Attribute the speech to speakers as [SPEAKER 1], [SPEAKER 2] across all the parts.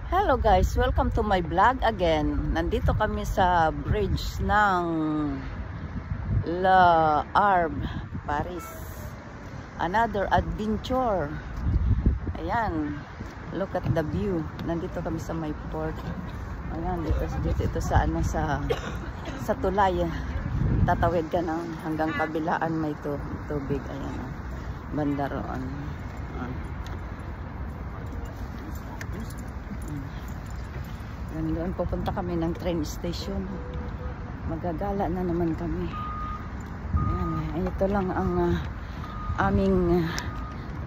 [SPEAKER 1] Hello guys, welcome to my vlog again. Nandito kami sa bridge ng La Arbe, Paris. Another adventure. Ayan, look at the view. Nandito kami sa my port. Ayan, dito ito sa sa tulay. Tatawid ka ng hanggang kabilaan may tubig. Ayan, banda roon. Doon pupunta kami ng train station. Magagala na naman kami. Ayan, ito lang ang aming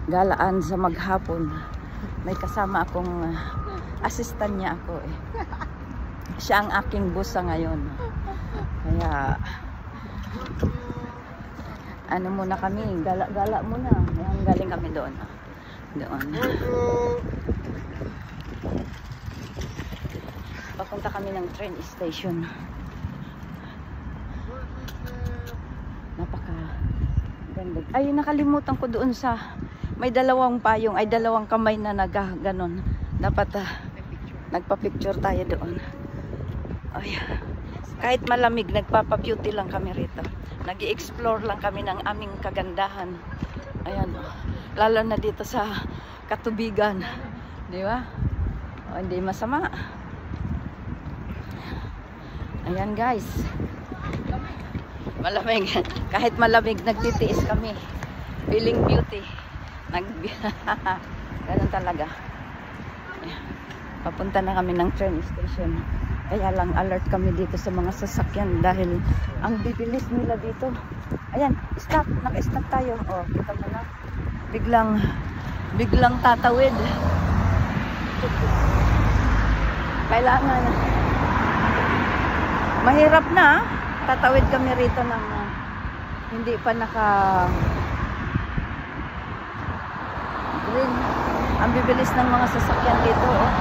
[SPEAKER 1] galaan sa maghapon. May kasama akong assistant niya ako eh. Siya ang aking boss sa ngayon. Kaya ano muna kami, gala muna. Ayan, galing kami doon. Papunta kami ng train station. Napaka ganda. Ay, nakalimutan ko doon sa may dalawang payong, ay dalawang kamay na ganon. Dapat nagpa-picture tayo doon. Ay, kahit malamig, nagpapa-beauty lang kami rito. Nag-i-explore lang kami ng aming kagandahan. Ayan, lalo na dito sa katubigan. Di ba? O, hindi masama. Ayan guys, malamig. Kahit malamig, nagtitiis kami. Feeling beauty. Ganun talaga. Papunta na kami ng train station. Kaya lang alert kami dito sa mga sasakyan dahil ang bibilis nila dito. Ayan, stop. Naka-stop tayo. O, kita mo na. Biglang tatawid. Kailangan mahirap na, tatawid kami rito ng hindi pa green. Ang bibilis ng mga sasakyan dito, oh.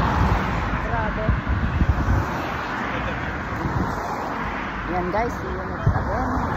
[SPEAKER 1] Grabe. Yan guys, see you next again.